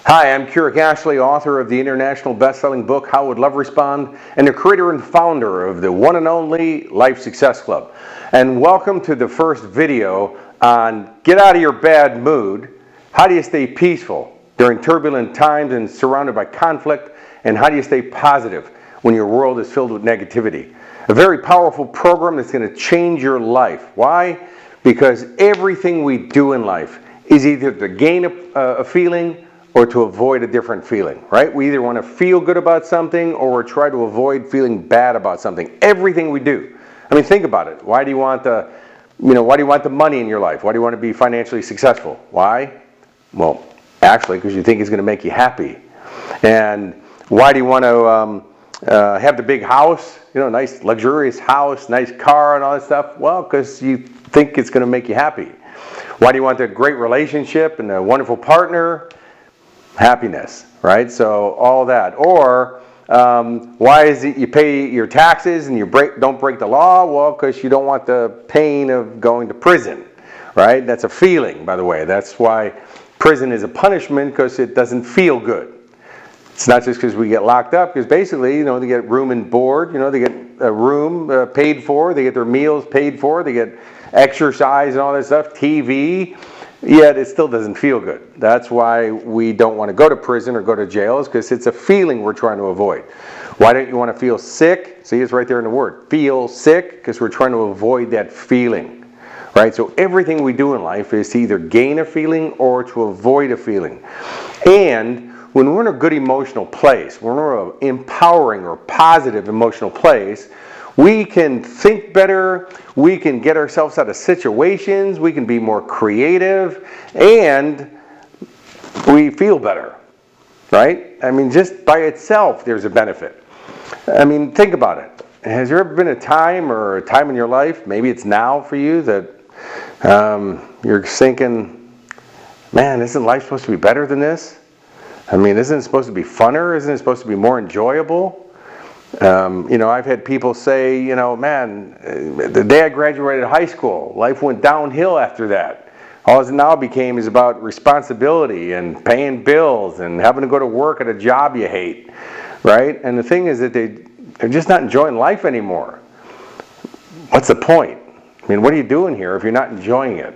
Hi, I'm Keurig Ashley, author of the international best-selling book, How Would Love Respond, and the creator and founder of the one and only Life Success Club. And welcome to the first video on get out of your bad mood, how do you stay peaceful during turbulent times and surrounded by conflict, and how do you stay positive when your world is filled with negativity. A very powerful program that's going to change your life. Why? Because everything we do in life is either to gain a feeling or to avoid a different feeling, right? We either want to feel good about something or try to avoid feeling bad about something. Everything we do. I mean, think about it. Why do you want the money in your life? Why do you want to be financially successful? Why? Well, actually, because you think it's going to make you happy. And why do you want to have the big house? You know, nice luxurious house, nice car, and all that stuff. Well, because you think it's going to make you happy. Why do you want a great relationship and a wonderful partner? Happiness, right? So all that. Or why is it you pay your taxes and you don't break the law? Well, because you don't want the pain of going to prison, right? That's a feeling, by the way. That's why prison is a punishment, because it doesn't feel good. It's not just because we get locked up, because basically, they get room and board, they get a room paid for, they get their meals paid for, they get exercise and all that stuff, TV, yet it still doesn't feel good. That's why we don't want to go to prison or go to jail, is because it's a feeling we're trying to avoid. Why don't you want to feel sick? See, it's right there in the word. Feel sick, because we're trying to avoid that feeling, right? So everything we do in life is to either gain a feeling or to avoid a feeling. And when we're in a good emotional place, when we're in an empowering or positive emotional place, we can think better, we can get ourselves out of situations, we can be more creative, and we feel better, right? I mean, just by itself, there's a benefit. I mean, think about it. Has there ever been a time in your life, maybe it's now for you, that you're thinking, man, isn't life supposed to be better than this? I mean, isn't it supposed to be funner? Isn't it supposed to be more enjoyable? I've had people say, man, the day I graduated high school, life went downhill after that. All it now became is about responsibility and paying bills and having to go to work at a job you hate, right? And the thing is that they're just not enjoying life anymore. What's the point? I mean, what are you doing here if you're not enjoying it?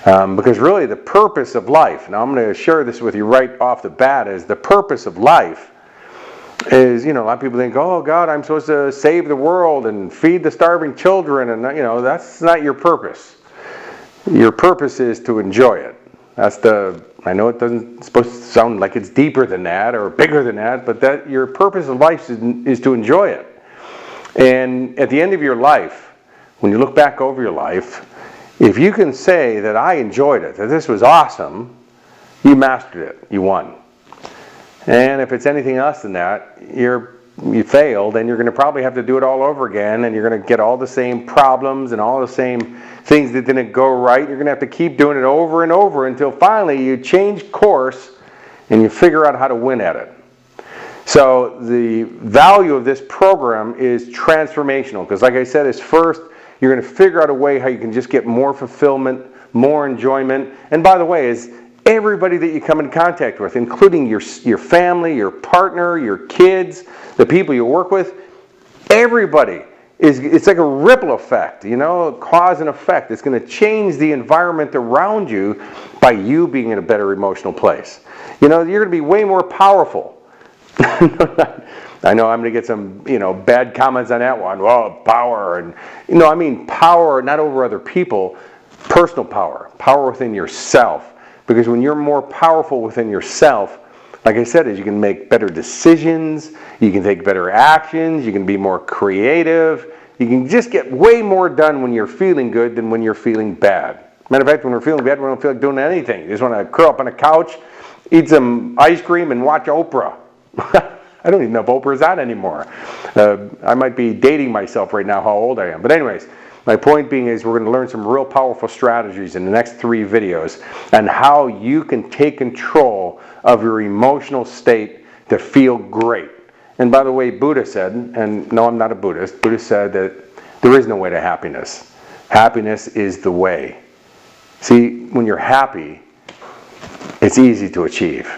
Because really the purpose of life, now I'm going to share this with you right off the bat, is the purpose of life is, a lot of people think, oh God, I'm supposed to save the world and feed the starving children, and that's not your purpose. Your purpose is to enjoy it. I know it doesn't supposed to sound like it's deeper than that or bigger than that, but that your purpose of life is to enjoy it. And at the end of your life, when you look back over your life, if you can say that I enjoyed it, that this was awesome, you mastered it, you won. And if it's anything less than that, you failed, and you're going to probably have to do it all over again, and you're going to get all the same problems and all the same things that didn't go right. You're going to have to keep doing it over and over until finally you change course and you figure out how to win at it. So the value of this program is transformational, because like I said, is first, you're going to figure out a way how you can just get more fulfillment, more enjoyment. And by the way, is everybody that you come in contact with, including your family, your partner, your kids, the people you work with, everybody it's like a ripple effect, cause and effect. It's going to change the environment around you by you being in a better emotional place. You're going to be way more powerful. I know I'm going to get some, bad comments on that one. Well, power, and I mean power not over other people, personal power within yourself. Because when you're more powerful within yourself, like I said, is you can make better decisions, you can take better actions, you can be more creative, you can just get way more done when you're feeling good than when you're feeling bad. Matter of fact, when we're feeling bad, we don't feel like doing anything. You just want to curl up on a couch, eat some ice cream, and watch Oprah. I don't even know if Oprah's on anymore. I might be dating myself right now, how old I am. But anyways, my point being is we're going to learn some real powerful strategies in the next 3 videos on how you can take control of your emotional state to feel great. And by the way, Buddha said, and no, I'm not a Buddhist, Buddha said that there is no way to happiness. Happiness is the way. See, when you're happy, it's easy to achieve.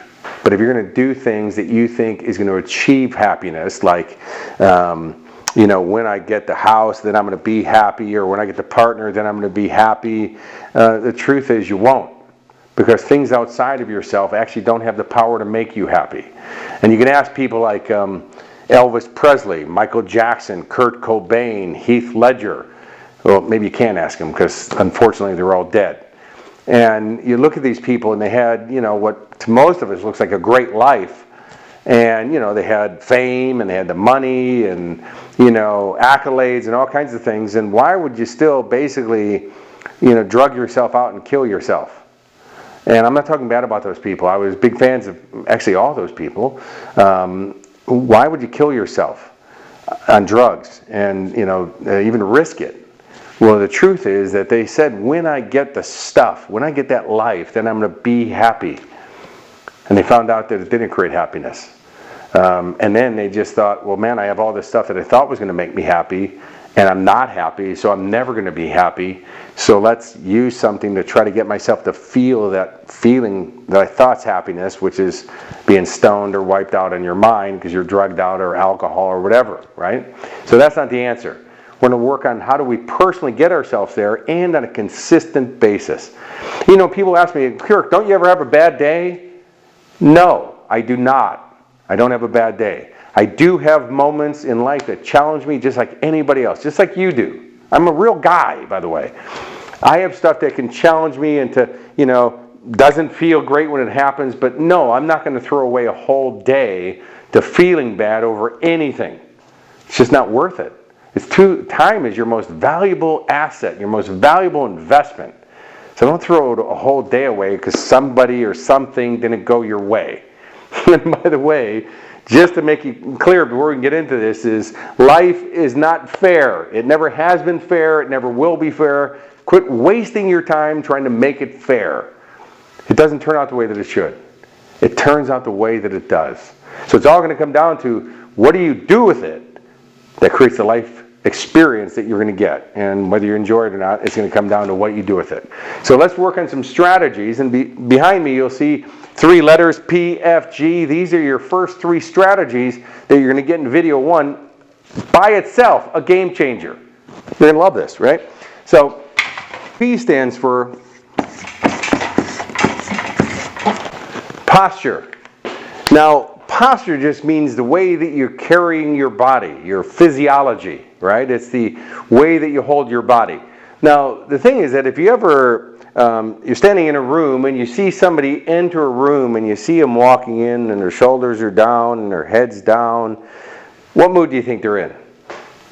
But if you're going to do things that you think is going to achieve happiness, like, you know, when I get the house, then I'm going to be happy, or when I get the partner, then I'm going to be happy, the truth is you won't. Because things outside of yourself actually don't have the power to make you happy. And you can ask people like Elvis Presley, Michael Jackson, Kurt Cobain, Heath Ledger. Well, maybe you can't ask them because unfortunately they're all dead. And you look at these people and they had, you know, what to most of us looks like a great life. And, you know, they had fame and they had the money and, you know, accolades and all kinds of things. And why would you still basically, you know, drug yourself out and kill yourself? And I'm not talking bad about those people. I was big fans of actually all those people. Why would you kill yourself on drugs and, you know, even risk it? Well, the truth is that they said, when I get the stuff, when I get that life, then I'm going to be happy. And they found out that it didn't create happiness. And then they just thought, well, man, I have all this stuff that I thought was going to make me happy, and I'm not happy, so I'm never going to be happy. So let's use something to try to get myself to feel that feeling that I thought's happiness, which is being stoned or wiped out in your mind because you're drugged out or alcohol or whatever, right? So that's not the answer. We're going to work on how do we personally get ourselves there and on a consistent basis. You know, people ask me, Kirk, don't you ever have a bad day? No, I do not. I don't have a bad day. I do have moments in life that challenge me just like anybody else, just like you do. I'm a real guy, by the way. I have stuff that can challenge me into, you know, doesn't feel great when it happens, but no, I'm not going to throw away a whole day to feeling bad over anything. It's just not worth it. Time is your most valuable asset, your most valuable investment. So don't throw a whole day away because somebody or something didn't go your way. And by the way, just to make it clear before we can get into this, is life is not fair. It never has been fair. It never will be fair. Quit wasting your time trying to make it fair. It doesn't turn out the way that it should. It turns out the way that it does. So it's all going to come down to what do you do with it that creates the life experience that you're going to get. And whether you enjoy it or not, it's going to come down to what you do with it. So let's work on some strategies. And behind me, you'll see 3 letters, P, F, G. These are your first 3 strategies that you're going to get in video 1 by itself, a game changer. You're going to love this, right? So P stands for posture. Now, posture just means the way that you're carrying your body, your physiology, right? It's the way that you hold your body. Now, the thing is that if you ever you're standing in a room and you see somebody enter a room and you see them walking in and their shoulders are down and their head's down, what mood do you think they're in?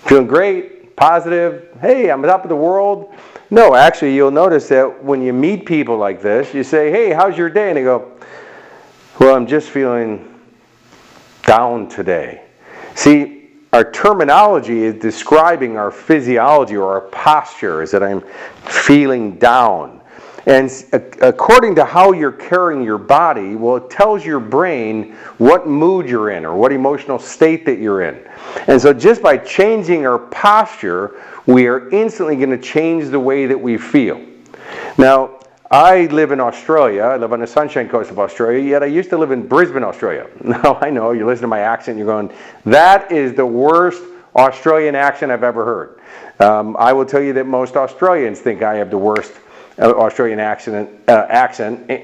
Feeling great? Positive? Hey, I'm on top of the world? No, actually, you'll notice that when you meet people like this, you say, hey, how's your day? And they go, well, I'm just feeling down today. See, our terminology is describing our physiology or our posture, is that I'm feeling down. And according to how you're carrying your body, well, it tells your brain what mood you're in or what emotional state that you're in. And so just by changing our posture, we are instantly going to change the way that we feel. Now, I live in Australia. I live on the Sunshine Coast of Australia, yet I used to live in Brisbane, Australia. Now, I know, you listen to my accent, you're going, that is the worst Australian accent I've ever heard. I will tell you that most Australians think I have the worst Australian accent,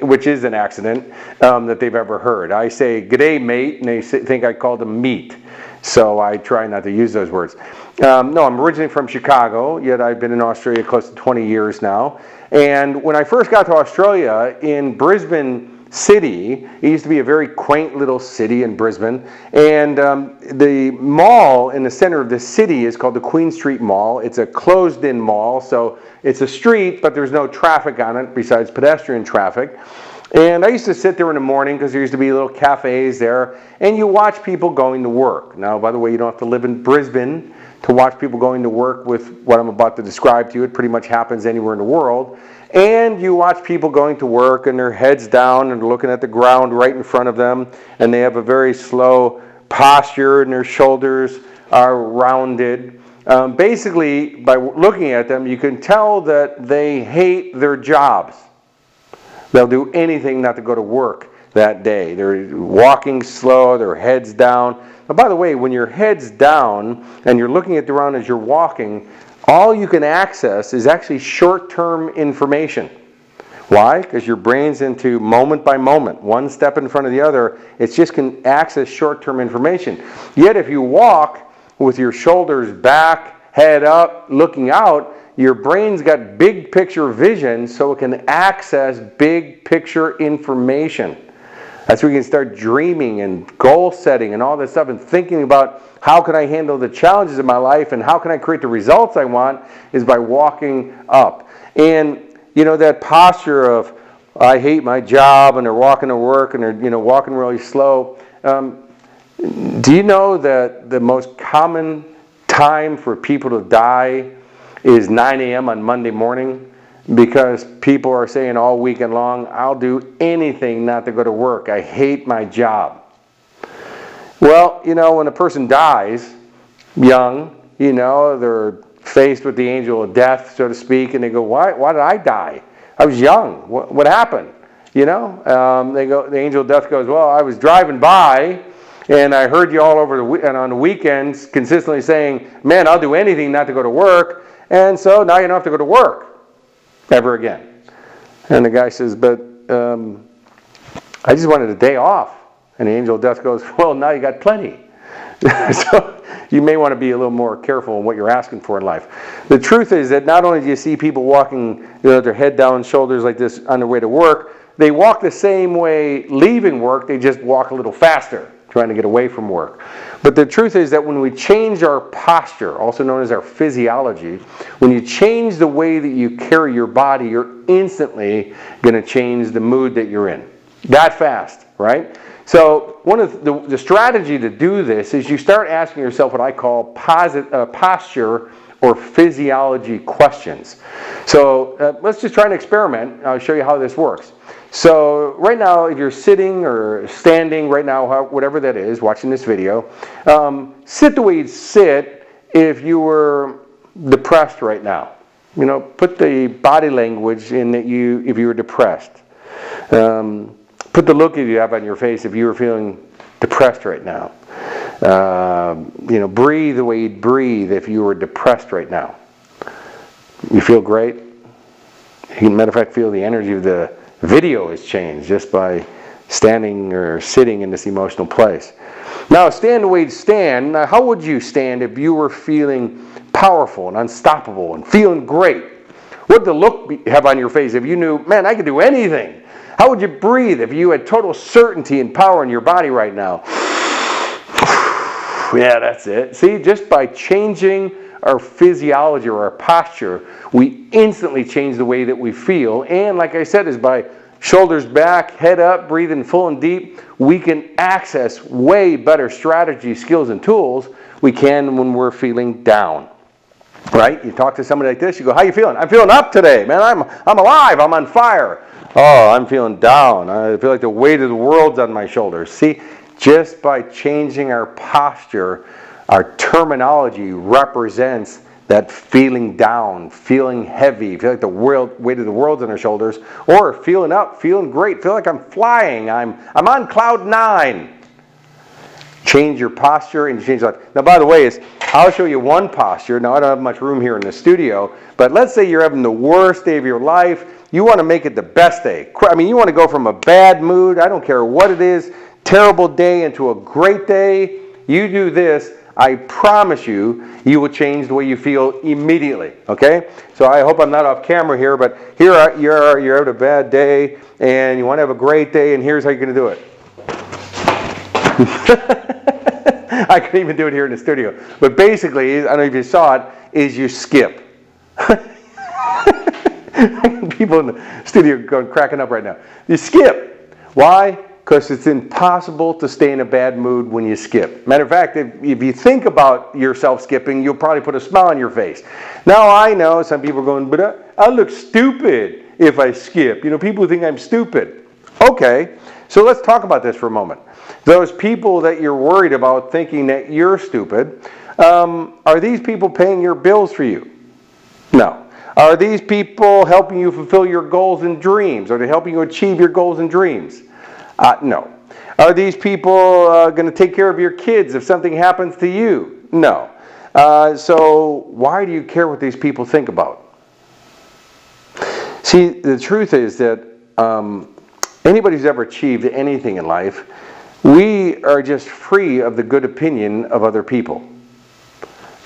which is an accident, that they've ever heard. I say, g'day, mate, and they think I called them meat. So I try not to use those words. No, I'm originally from Chicago, yet I've been in Australia close to 20 years now. And when I first got to Australia, in Brisbane City, it used to be a very quaint little city in Brisbane, and the mall in the center of the city is called the Queen Street Mall. It's a closed-in mall, so it's a street, but there's no traffic on it besides pedestrian traffic. And I used to sit there in the morning because there used to be little cafes there, and you watch people going to work. Now, by the way, you don't have to live in Brisbane to watch people going to work with what I'm about to describe to you. It pretty much happens anywhere in the world. And you watch people going to work and their heads down and looking at the ground right in front of them, and they have a very slow posture and their shoulders are rounded. Basically, by looking at them, you can tell that they hate their jobs. They'll do anything not to go to work. that day. They're walking slow, their heads down. Now, by the way, when your head's down and you're looking at the ground as you're walking, all you can access is actually short-term information. Why? Because your brain's into moment by moment, one step in front of the other. It just can access short-term information. Yet if you walk with your shoulders back, head up, looking out, your brain's got big picture vision, so it can access big picture information. That's where you can start dreaming and goal setting and all this stuff and thinking about how can I handle the challenges of my life and how can I create the results I want, is by walking up. And you know, that posture of, I hate my job, and they're walking to work, and they're walking really slow. Do you know that the most common time for people to die is 9 a.m. on Monday morning? Because people are saying all weekend long, I'll do anything not to go to work. I hate my job. Well, when a person dies young, they're faced with the angel of death, so to speak, and they go, why did I die? I was young. What happened? They go, the angel of death goes, well, I was driving by and I heard you all over and on the weekends consistently saying, man, I'll do anything not to go to work, and so now you don't have to go to work ever again. And the guy says, but I just wanted a day off. And the angel of death goes, well, now you got plenty. So you may want to be a little more careful in what you're asking for in life. The truth is that not only do you see people walking their head down, shoulders like this on their way to work, they walk the same way leaving work, they just walk a little faster, trying to get away from work. But the truth is that when we change our posture, also known as our physiology, when you change the way that you carry your body, you're instantly going to change the mood that you're in. That fast, right? So one of the strategy to do this is you start asking yourself what I call posture or physiology questions. So let's just try an experiment. I'll show you how this works. So right now, if you're sitting or standing right now, whatever that is, watching this video, sit the way you'd sit if you were depressed right now. Put the body language in that if you were depressed. Put the look that you have on your face if you were feeling depressed right now. Breathe the way you'd breathe if you were depressed right now. You feel great. You can, matter of fact, feel the energy of the video has changed just by standing or sitting in this emotional place. Now, stand the way you'd stand. Now, how would you stand if you were feeling powerful and unstoppable and feeling great? What would the look have on your face if you knew, man, I could do anything? How would you breathe if you had total certainty and power in your body right now? Yeah, that's it. See, just by changing our physiology or our posture, we instantly change the way that we feel. And like I said, is by shoulders back, head up, breathing full and deep, we can access way better strategies, skills, and tools we can when we're feeling down. Right? You talk to somebody like this, you go, how you feeling? I'm feeling up today, man. I'm alive. I'm on fire. Oh, I'm feeling down. I feel like the weight of the world's on my shoulders. See, just by changing our posture, our terminology represents that feeling down, feeling heavy, feel like the weight of the world's on our shoulders, or feeling up, feeling great, feel like I'm flying, I'm on cloud 9. Change your posture and change life. Now, by the way, I'll show you one posture. Now, I don't have much room here in the studio, but let's say you're having the worst day of your life. You want to make it the best day. You want to go from a bad mood, I don't care what it is, terrible day into a great day. You do this, I promise you, you will change the way you feel immediately, okay? So I hope I'm not off camera here, but here you're having a bad day, and you want to have a great day, and here's how you're going to do it. I couldn't even do it here in the studio. But basically, I don't know if you saw it, is you skip. People in the studio are cracking up right now. You skip. Why? Because it's impossible to stay in a bad mood when you skip. Matter of fact, if you think about yourself skipping, you'll probably put a smile on your face. Now, I know some people are going, but I look stupid if I skip. People think I'm stupid. Okay, so let's talk about this for a moment. Those people that you're worried about thinking that you're stupid, are these people paying your bills for you? No. Are these people helping you fulfill your goals and dreams? Are they helping you achieve your goals and dreams? No. Are these people going to take care of your kids if something happens to you? No. So why do you care what these people think about? See, the truth is that anybody who's ever achieved anything in life, we are just free of the good opinion of other people.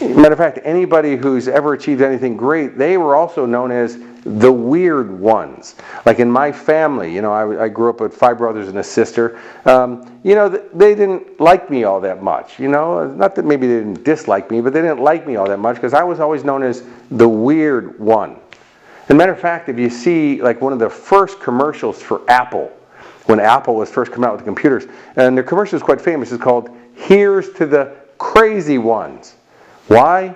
Matter of fact, anybody who's ever achieved anything great, they were also known as the weird ones. Like in my family, you know, I grew up with 5 brothers and a sister. You know, they didn't like me all that much. You know, not that maybe they didn't dislike me, but they didn't like me all that much because I was always known as the weird one. As a matter of fact, if you see like one of the first commercials for Apple, when Apple was first coming out with the computers, and the commercial is quite famous, it's called "Here's to the Crazy Ones." Why?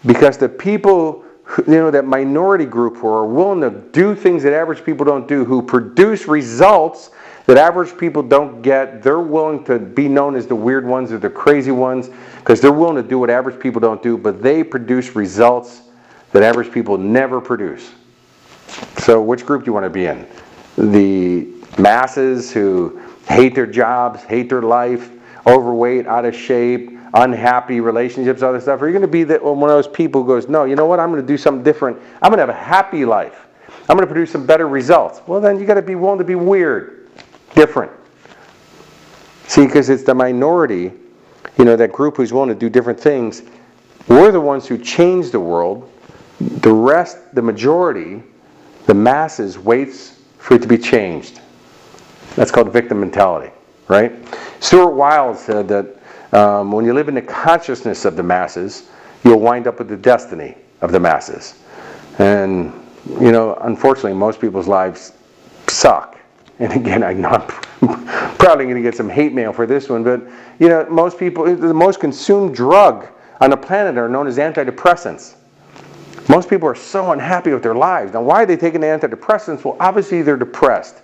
Because the people, you know, that minority group who are willing to do things that average people don't do, who produce results that average people don't get, they're willing to be known as the weird ones or the crazy ones because they're willing to do what average people don't do, but they produce results that average people never produce. So which group do you want to be in? The masses who hate their jobs, hate their life, overweight, out of shape, unhappy relationships, other stuff? Or are you going to be one of those people who goes, no, you know what, I'm going to do something different. I'm going to have a happy life. I'm going to produce some better results. Well, then you got to be willing to be weird, different. See, because it's the minority, you know, that group who's willing to do different things. We're the ones who change the world. The rest, the majority, the masses, waits for it to be changed. That's called victim mentality, right? Stuart Wilde said that when you live in the consciousness of the masses, you'll wind up with the destiny of the masses. And, you know, unfortunately, most people's lives suck. And again, I'm probably going to get some hate mail for this one, but, you know, most people, the most consumed drug on the planet are known as antidepressants. Most people are so unhappy with their lives. Now, why are they taking antidepressants? Well, obviously they're depressed.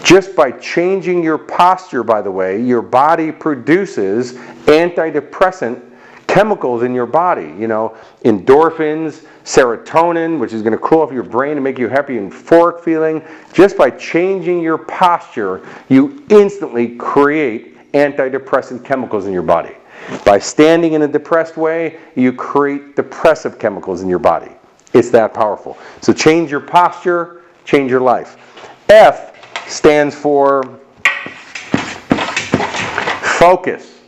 Just by changing your posture, by the way, your body produces antidepressant chemicals in your body. You know, endorphins, serotonin, which is going to cool off your brain and make you happy and euphoric feeling. Just by changing your posture, you instantly create antidepressant chemicals in your body. By standing in a depressed way, you create depressive chemicals in your body. It's that powerful. So change your posture, change your life. F stands for focus.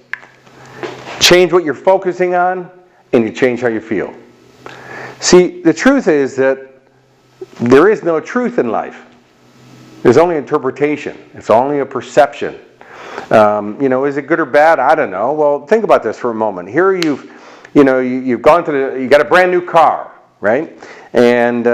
Change what you're focusing on, and you change how you feel. See, the truth is that there is no truth in life. There's only interpretation. It's only a perception. You know, is it good or bad? I don't know. Well, think about this for a moment. Here you've gone to you got a brand new car, right? And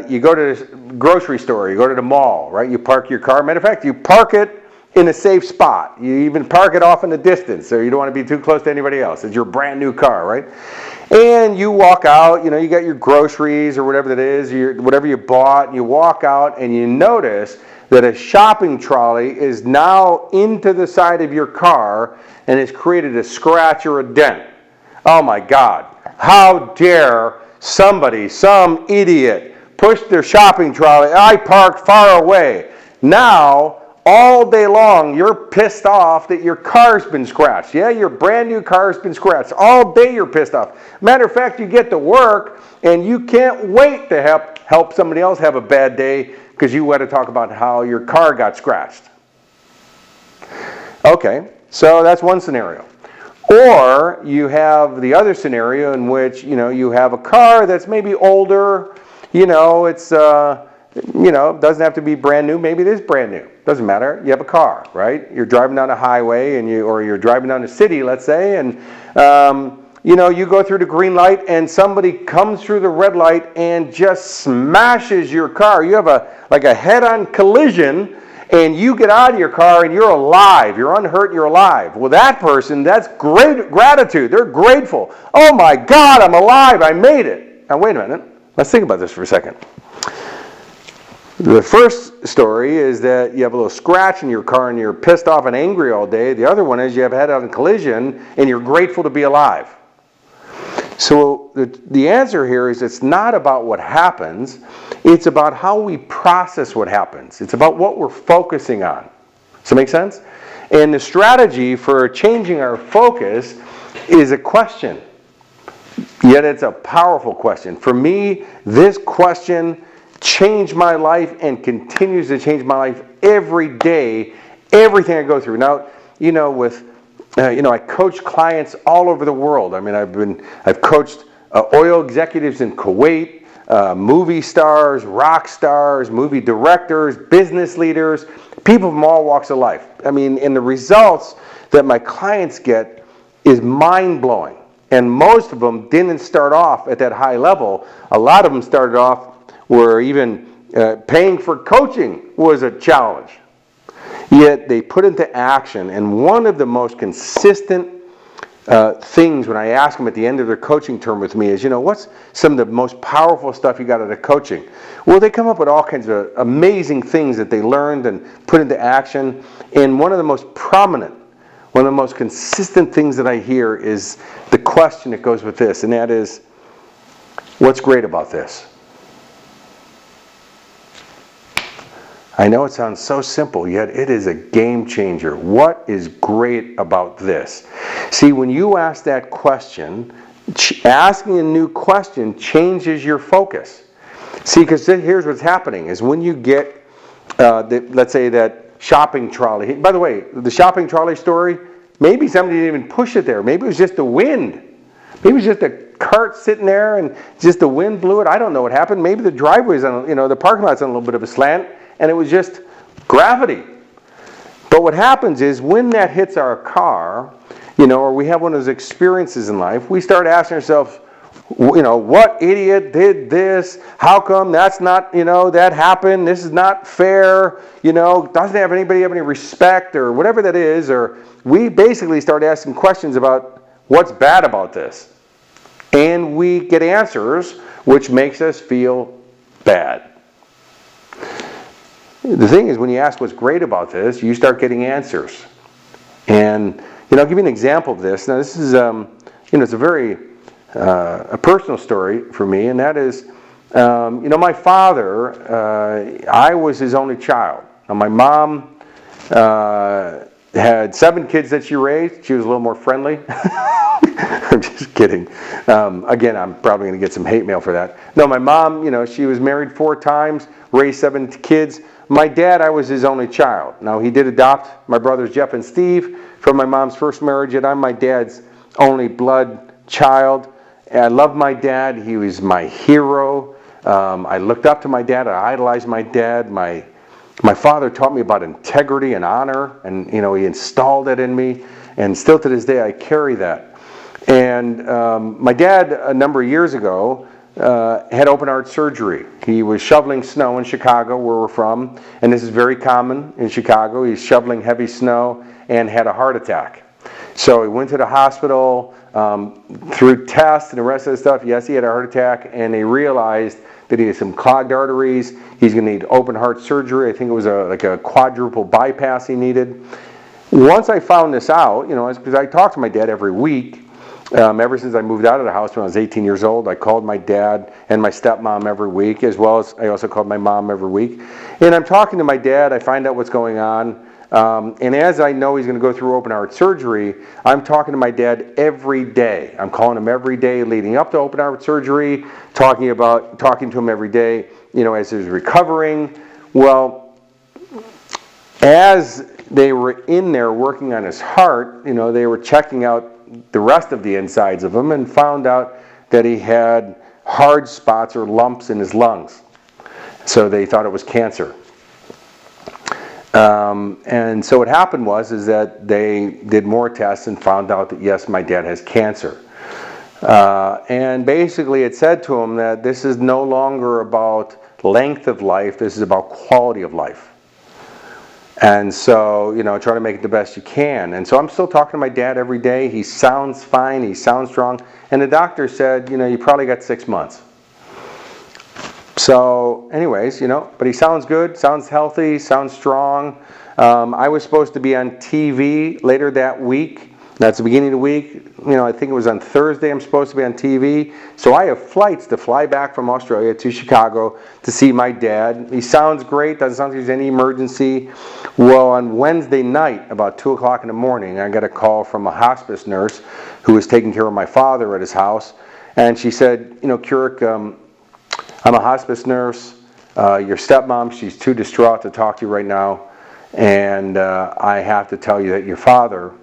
you go to the grocery store, you go to the mall, right? You park your car. Matter of fact, you park it in a safe spot. You even park it off in the distance, so you don't want to be too close to anybody else. It's your brand new car, right? And you walk out, you know, you got your groceries or whatever that is, whatever you bought, and you walk out and you notice that a shopping trolley is now into the side of your car and has created a scratch or a dent. Oh my God, how dare somebody, some idiot, push their shopping trolley. I parked far away. Now, all day long, you're pissed off that your car's been scratched. Yeah, your brand new car's been scratched. All day you're pissed off. Matter of fact, you get to work and you can't wait to help somebody else have a bad day because you want to talk about how your car got scratched. Okay, so that's one scenario. Or you have the other scenario in which, you know, you have a car that's maybe older, you know, it's, you know, doesn't have to be brand new, maybe it is brand new. Doesn't matter, you have a car, right? You're driving down a highway or you're driving down a city, let's say, and you know, you go through the green light and somebody comes through the red light and just smashes your car. You have like a head-on collision and you get out of your car and you're alive. You're unhurt, you're alive. Well, that person, that's great gratitude. They're grateful. Oh my God, I'm alive, I made it. Now wait a minute, let's think about this for a second. The first story is that you have a little scratch in your car and you're pissed off and angry all day. The other one is you have a head-on collision and you're grateful to be alive. So the answer here is it's not about what happens, it's about how we process what happens. It's about what we're focusing on. Does that make sense? And the strategy for changing our focus is a question. Yet it's a powerful question. For me, this question changed my life and continues to change my life every day, everything I go through. Now, I coach clients all over the world. I mean, I've coached oil executives in Kuwait, movie stars, rock stars, movie directors, business leaders, people from all walks of life. I mean, and the results that my clients get is mind-blowing. And most of them didn't start off at that high level. A lot of them started off where even paying for coaching was a challenge. Yet they put into action, and one of the most consistent things when I ask them at the end of their coaching term with me is, what's some of the most powerful stuff you got out of coaching? Well, they come up with all kinds of amazing things that they learned and put into action. And one of the most prominent, one of the most consistent things that I hear is the question that goes with this, and that is, what's great about this? I know it sounds so simple, yet it is a game changer. What is great about this? See, when you ask that question, asking a new question changes your focus. See, because here's what's happening, is when you get, let's say that shopping trolley. By the way, the shopping trolley story, maybe somebody didn't even push it there. Maybe it was just the wind. Maybe it was just a cart sitting there and just the wind blew it. I don't know what happened. Maybe the driveway's on, the parking lot's on a little bit of a slant, and it was just gravity. But what happens is when that hits our car, or we have one of those experiences in life, we start asking ourselves, what idiot did this? How come that's not, that happened? This is not fair. Doesn't anybody have any respect or whatever that is? Or we basically start asking questions about what's bad about this. And we get answers which makes us feel bad. The thing is, when you ask what's great about this, you start getting answers. And, I'll give you an example of this. Now, this is, it's a very a personal story for me, and that is, my father, I was his only child. Now, my mom had 7 kids that she raised. She was a little more friendly. I'm just kidding. Again, I'm probably going to get some hate mail for that. No, my mom, she was married 4 times, raised 7 kids. My dad, I was his only child. Now, he did adopt my brothers Jeff and Steve from my mom's first marriage, and I'm my dad's only blood child. And I loved my dad. He was my hero. I looked up to my dad. I idolized my dad. My father taught me about integrity and honor, and he installed it in me. And still to this day, I carry that. And my dad, a number of years ago, had open heart surgery. He was shoveling snow in Chicago, where we're from, and this is very common in Chicago. He's shoveling heavy snow and had a heart attack. So he went to the hospital, through tests and the rest of the stuff. Yes, he had a heart attack, and they realized that he had some clogged arteries. He's going to need open heart surgery. I think it was like a quadruple bypass he needed. Once I found this out, because I talked to my dad every week, ever since I moved out of the house when I was 18 years old, I called my dad and my stepmom every week, as well as I also called my mom every week. And I'm talking to my dad. I find out what's going on. And as I know he's going to go through open heart surgery, I'm talking to my dad every day. I'm calling him every day leading up to open heart surgery, talking to him every day, as he's recovering. Well, as they were in there working on his heart, they were checking out the rest of the insides of him and found out that he had hard spots or lumps in his lungs. So they thought it was cancer. And so what happened is that they did more tests and found out that yes, my dad has cancer. And basically it said to him that this is no longer about length of life, this is about quality of life. And so, try to make it the best you can. And so I'm still talking to my dad every day. He sounds fine, he sounds strong. And the doctor said, you probably got 6 months. So anyways, but he sounds good, sounds healthy, sounds strong. I was supposed to be on TV later that week That's the beginning of the week. I think it was on Thursday I'm supposed to be on TV. So I have flights to fly back from Australia to Chicago to see my dad. He sounds great, doesn't sound like there's any emergency. Well, on Wednesday night, about 2 o'clock in the morning, I got a call from a hospice nurse who was taking care of my father at his house. And she said, Keurig, I'm a hospice nurse. Your stepmom, she's too distraught to talk to you right now. And I have to tell you that your father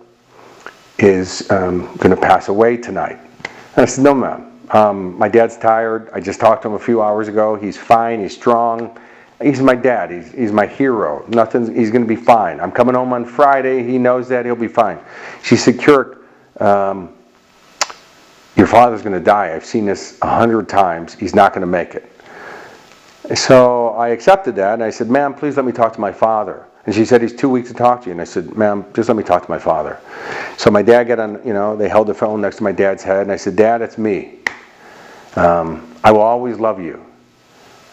is going to pass away tonight. And I said, no, ma'am. My dad's tired. I just talked to him a few hours ago. He's fine. He's strong. He's my dad. He's my hero. He's going to be fine. I'm coming home on Friday. He knows that. He'll be fine. She said, Keurig, your father's going to die. I've seen this 100 times. He's not going to make it. So I accepted that, and I said, ma'am, please let me talk to my father. And she said, he's too weak to talk to you. And I said, ma'am, just let me talk to my father. So my dad got on, they held the phone next to my dad's head, and I said, Dad, it's me. I will always love you.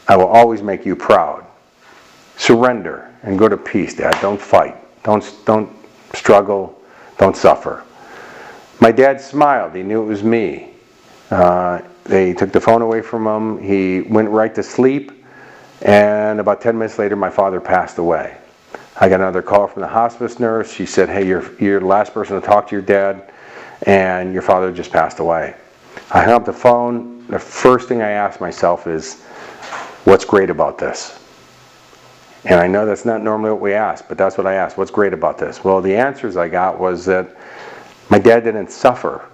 I will always make you proud. Surrender and go to peace, Dad. Don't fight. Don't struggle. Don't suffer. My dad smiled. He knew it was me. They took the phone away from him. He went right to sleep. And about 10 minutes later, my father passed away. I got another call from the hospice nurse. She said, hey, you're the last person to talk to your dad, and your father just passed away. I hung up the phone. The first thing I asked myself is, what's great about this? And I know that's not normally what we ask, but that's what I asked. What's great about this? Well, the answers I got was that my dad didn't suffer.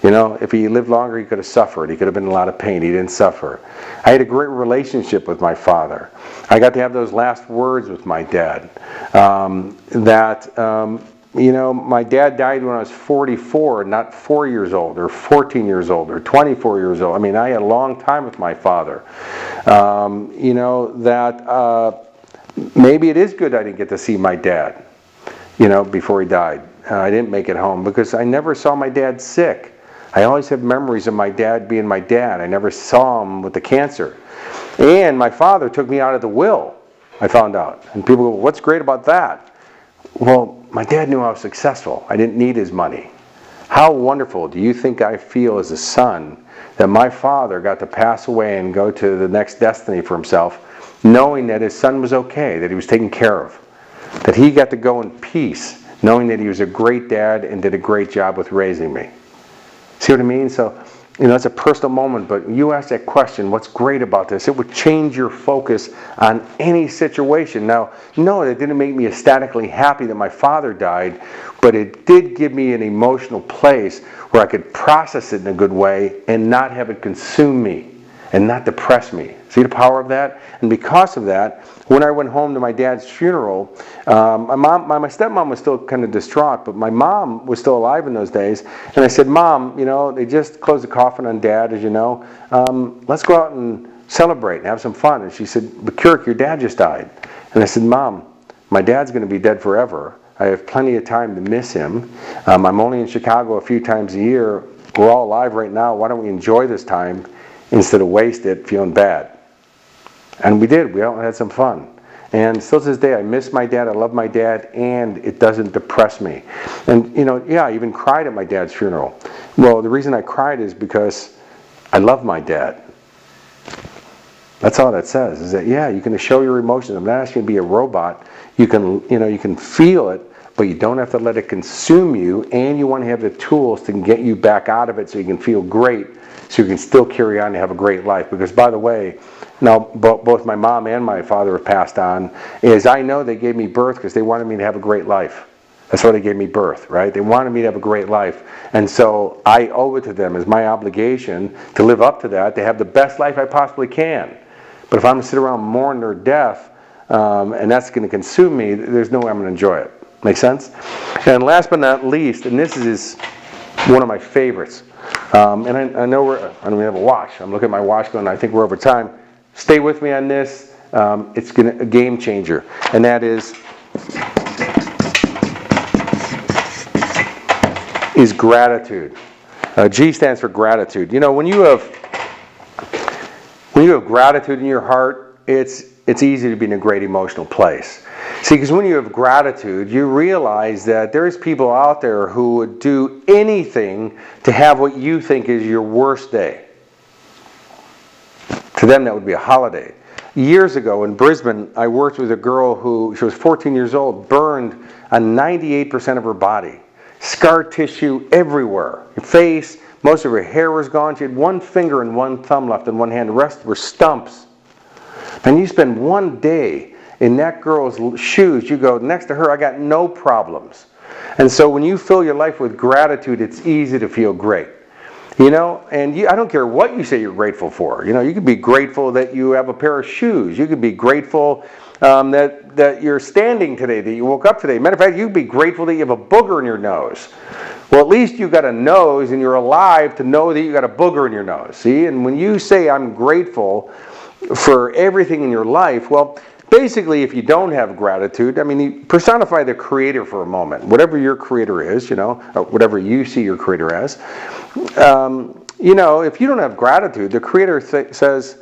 If he lived longer, he could have suffered. He could have been in a lot of pain. He didn't suffer. I had a great relationship with my father. I got to have those last words with my dad. My dad died when I was 44, not 4 years old, or 14 years old, or 24 years old. I had a long time with my father. Maybe it is good I didn't get to see my dad, before he died. I didn't make it home because I never saw my dad sick. I always have memories of my dad being my dad. I never saw him with the cancer. And my father took me out of the will, I found out. And people go, what's great about that? Well, my dad knew I was successful. I didn't need his money. How wonderful do you think I feel as a son that my father got to pass away and go to the next destiny for himself, knowing that his son was okay, that he was taken care of, that he got to go in peace, knowing that he was a great dad and did a great job with raising me. See what I mean? So, it's a personal moment, but you ask that question, what's great about this? It would change your focus on any situation. Now, no, it didn't make me ecstatically happy that my father died, but it did give me an emotional place where I could process it in a good way and not have it consume me and not depress me. See the power of that? And because of that, when I went home to my dad's funeral, my stepmom was still kind of distraught, but my mom was still alive in those days. And I said, Mom, they just closed the coffin on Dad, as you know. Let's go out and celebrate and have some fun. And she said, but Keurig, your dad just died. And I said, Mom, my dad's going to be dead forever. I have plenty of time to miss him. I'm only in Chicago a few times a year. We're all alive right now. Why don't we enjoy this time instead of waste it feeling bad? And we did. We all had some fun. And still to this day, I miss my dad. I love my dad, and it doesn't depress me. And, I even cried at my dad's funeral. Well, the reason I cried is because I love my dad. That's all that says, is that, you can show your emotions. I'm not asking you to be a robot. You can feel it, but you don't have to let it consume you, and you want to have the tools to get you back out of it so you can feel great, so you can still carry on and have a great life. Because, by the way, now both my mom and my father have passed on, is I know they gave me birth because they wanted me to have a great life. That's why they gave me birth, right? They wanted me to have a great life. And so I owe it to them as my obligation to live up to that, to have the best life I possibly can. But if I'm going to sit around and mourn their death, and that's going to consume me, there's no way I'm going to enjoy it. Make sense? And last but not least, and this is one of my favorites, and I know I don't even have a watch. I'm looking at my watch going, I think we're over time. Stay with me on this. It's a game changer, and that is gratitude. G stands for gratitude. When you have gratitude in your heart, it's easy to be in a great emotional place. See, because when you have gratitude, you realize that there's people out there who would do anything to have what you think is your worst day. To them, that would be a holiday. Years ago in Brisbane, I worked with a girl who, she was 14 years old, burned on 98% of her body. Scar tissue everywhere. Her face, most of her hair was gone. She had one finger and one thumb left in one hand. The rest were stumps. And you spend one day in that girl's shoes, you go, next to her, I got no problems. And so when you fill your life with gratitude, it's easy to feel great. You know, and I don't care what you say you're grateful for. You know, you could be grateful that you have a pair of shoes. You could be grateful that you're standing today, that you woke up today. Matter of fact, you could be grateful that you have a booger in your nose. Well, at least you got a nose and you're alive to know that you got a booger in your nose. See, and when you say I'm grateful for everything in your life, well, basically, if you don't have gratitude, I mean, you personify the Creator for a moment. Whatever your Creator is, you know, whatever you see your Creator as. You know, if you don't have gratitude, the Creator says,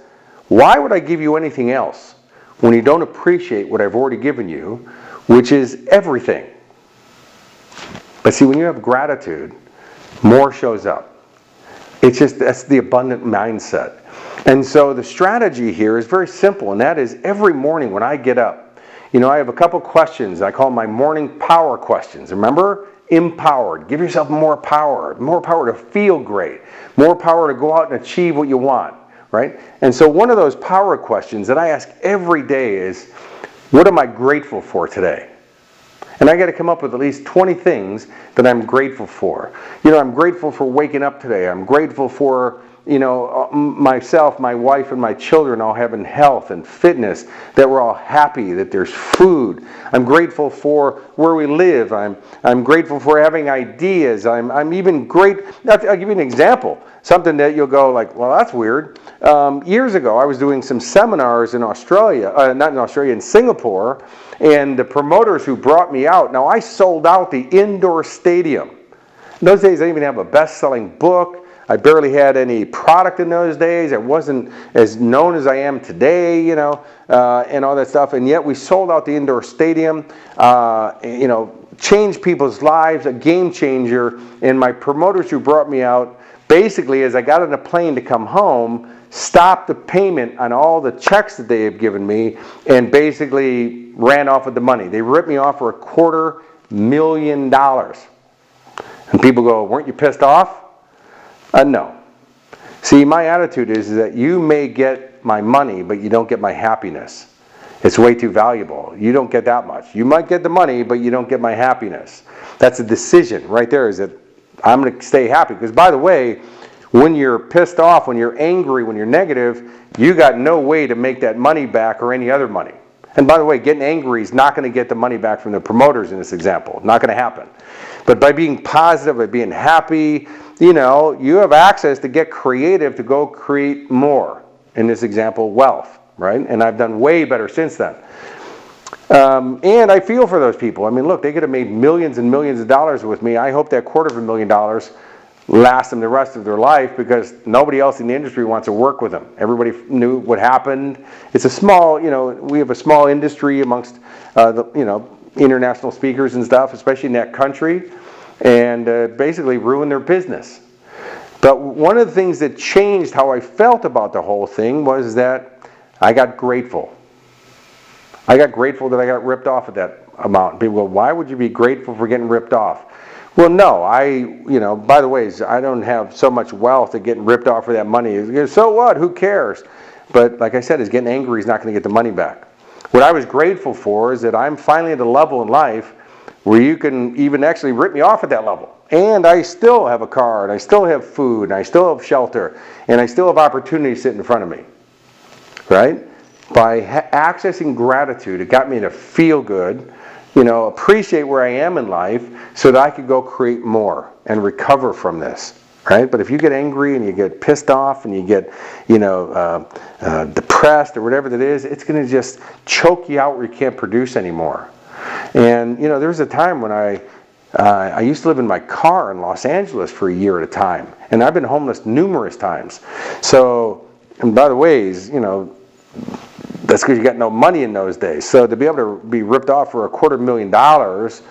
why would I give you anything else when you don't appreciate what I've already given you, which is everything? But see, when you have gratitude, more shows up. It's just, that's the abundant mindset. And so the strategy here is very simple, and that is every morning when I get up, you know, I have a couple questions. I call them my morning power questions. Remember? Empowered. Give yourself more power to feel great, more power to go out and achieve what you want, right? And so one of those power questions that I ask every day is, what am I grateful for today? And I got to come up with at least 20 things that I'm grateful for. You know, I'm grateful for waking up today. I'm grateful for, you know, myself, my wife, and my children all having health and fitness, that we're all happy, that there's food. I'm grateful for where we live. I'm grateful for having ideas. I'm even great. I'll give you an example. Something that you'll go like, well, that's weird. Years ago, I was doing some seminars in Australia, not in Australia, in Singapore, and the promoters who brought me out, now I sold out the indoor stadium. In those days, I didn't even have a best-selling book. I barely had any product in those days. I wasn't as known as I am today, you know, and all that stuff. And yet we sold out the indoor stadium, you know, changed people's lives, a game changer. And my promoters who brought me out, basically, as I got on a plane to come home, stopped the payment on all the checks that they had given me and basically ran off with the money. They ripped me off for $250,000. And people go, weren't you pissed off? No. See, my attitude is that you may get my money, but you don't get my happiness. It's way too valuable. You don't get that much. You might get the money, but you don't get my happiness. That's a decision right there, is that I'm going to stay happy. Because by the way, when you're pissed off, when you're angry, when you're negative, you got no way to make that money back or any other money. And by the way, getting angry is not going to get the money back from the promoters in this example. Not going to happen. But by being positive, by being happy, you know, you have access to get creative to go create more. In this example, wealth, right? And I've done way better since then. And I feel for those people. I mean, look, they could have made millions and millions of dollars with me. I hope that $250,000 lasts them the rest of their life, because nobody else in the industry wants to work with them. Everybody knew what happened. It's a small, you know, we have a small industry amongst the, you know, international speakers and stuff, especially in that country, and basically ruined their business. But one of the things that changed how I felt about the whole thing was that I got grateful. I got grateful that I got ripped off at that amount. People go, why would you be grateful for getting ripped off? Well, no, you know, by the way, I don't have so much wealth that getting ripped off for that money. So what? Who cares? But like I said, is getting angry is not going to get the money back. What I was grateful for is that I'm finally at a level in life where you can even actually rip me off at that level. And I still have a car, and I still have food, and I still have shelter, and I still have opportunities sitting in front of me. Right? By accessing gratitude, it got me to feel good, you know, appreciate where I am in life so that I could go create more and recover from this. Right? But if you get angry and you get pissed off and you get, you know, depressed or whatever that is, it's going to just choke you out where you can't produce anymore. And, you know, there was a time when I used to live in my car in Los Angeles for a year at a time. And I've been homeless numerous times. So, and by the way, you know, That's because you got no money in those days. So to be able to be ripped off for $250,000,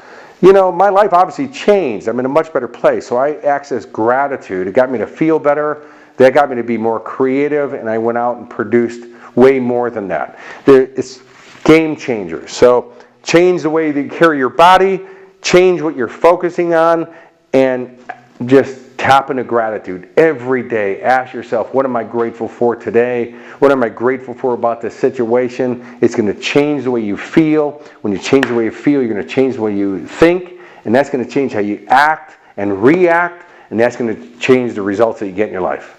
you know, my life obviously changed. I'm in a much better place. So I accessed gratitude. It got me to feel better. That got me to be more creative, and I went out and produced way more than that. It's game changers. So change the way that you carry your body, change what you're focusing on, and just tap into gratitude every day. Ask yourself, what am I grateful for today? What am I grateful for about this situation? It's going to change the way you feel. When you change the way you feel, you're going to change the way you think, and that's going to change how you act and react, and that's going to change the results that you get in your life.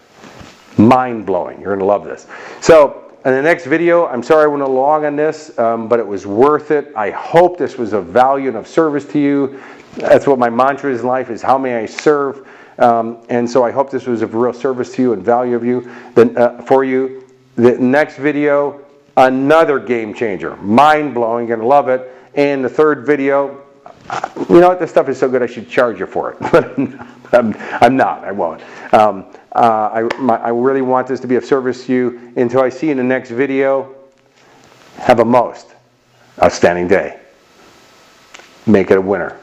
Mind-blowing. You're going to love this. So in the next video, I'm sorry I went along on this, but it was worth it. I hope this was of value and of service to you. That's what my mantra is in life, is how may I serve? And so I hope this was of real service to you and value of you, for you. The next video, another game changer. Mind-blowing. You're going to love it. And the third video, you know what? This stuff is so good I should charge you for it. But I'm not. I won't. I really want this to be of service to you. Until I see you in the next video, have a most outstanding day. Make it a winner.